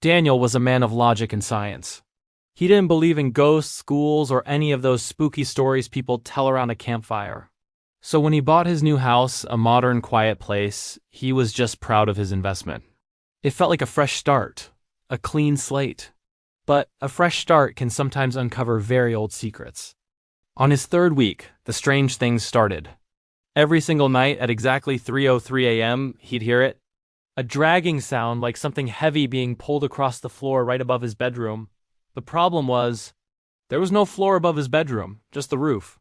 Daniel was a man of logic and science. He didn't believe in ghosts, ghouls, or any of those spooky stories people tell around a campfire. So when he bought his new house, a modern, quiet place, he was just proud of his investment. It felt like a fresh start, a clean slate. But a fresh start can sometimes uncover very old secrets. On his third week, the strange things started. Every single night at exactly 3:03 a.m., he'd hear it. A dragging sound like something heavy being pulled across the floor right above his bedroom. The problem was, there was no floor above his bedroom, just the roof.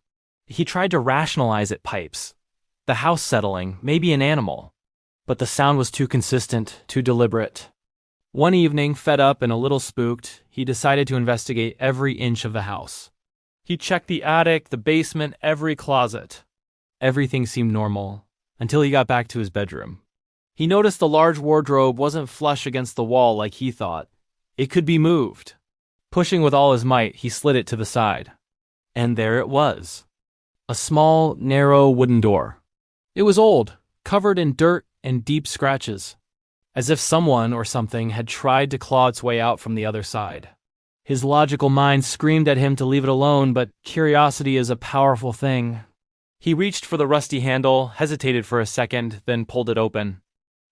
He tried to rationalize it, pipes, the house settling, maybe an animal. But the sound was too consistent, too deliberate. One evening, fed up and a little spooked, he decided to investigate every inch of the house. He checked the attic, the basement, every closet. Everything seemed normal, until he got back to his bedroom. He noticed the large wardrobe wasn't flush against the wall like he thought. It could be moved. Pushing with all his might, he slid it to the side. And there it was. A small, narrow wooden door. It was old, covered in dirt and deep scratches, as if someone or something had tried to claw its way out from the other side. His logical mind screamed at him to leave it alone, but curiosity is a powerful thing. He reached for the rusty handle, hesitated for a second, then pulled it open.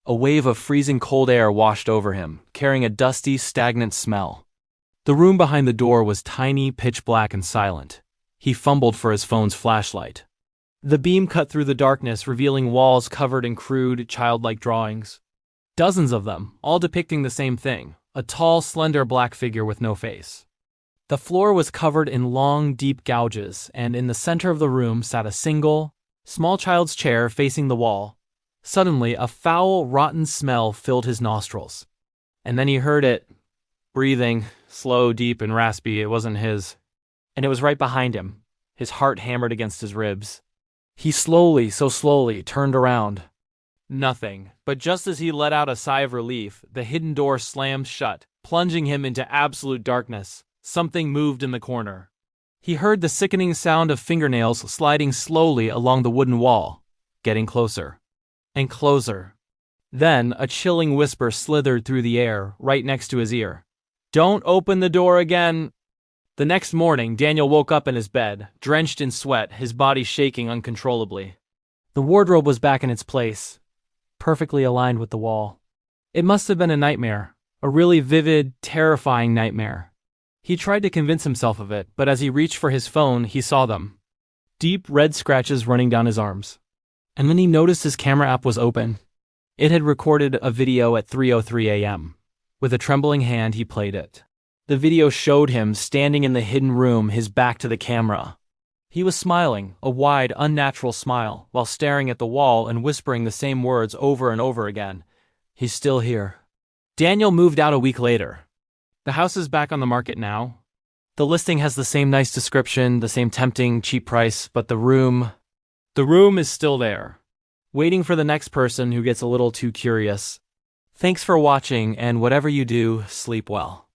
A wave of freezing cold air washed over him, carrying a dusty, stagnant smell. The room behind the door was tiny, pitch black, and silent. He fumbled for his phone's flashlight. The beam cut through the darkness, revealing walls covered in crude, childlike drawings. Dozens of them, all depicting the same thing, a tall, slender black figure with no face. The floor was covered in long, deep gouges, and in the center of the room sat a single, small child's chair facing the wall. Suddenly, a foul, rotten smell filled his nostrils. And then he heard it, breathing, slow, deep, and raspy. It wasn't his. And it was right behind him, his heart hammered against his ribs. He slowly, so slowly, turned around. Nothing, but just as he let out a sigh of relief, the hidden door slammed shut, plunging him into absolute darkness. Something moved in the corner. He heard the sickening sound of fingernails sliding slowly along the wooden wall, getting closer and closer. Then a chilling whisper slithered through the air, right next to his ear. "Don't open the door again." The next morning, Daniel woke up in his bed, drenched in sweat, his body shaking uncontrollably. The wardrobe was back in its place, perfectly aligned with the wall. It must have been a nightmare, a really vivid, terrifying nightmare. He tried to convince himself of it, but as he reached for his phone, he saw them. Deep red scratches running down his arms. And then he noticed his camera app was open. It had recorded a video at 3:03 a.m. With a trembling hand, he played it. The video showed him standing in the hidden room, his back to the camera. He was smiling, a wide, unnatural smile, while staring at the wall and whispering the same words over and over again. "He's still here." Daniel moved out a week later. The house is back on the market now. The listing has the same nice description, the same tempting, cheap price, but the room is still there, waiting for the next person who gets a little too curious. Thanks for watching, and whatever you do, sleep well.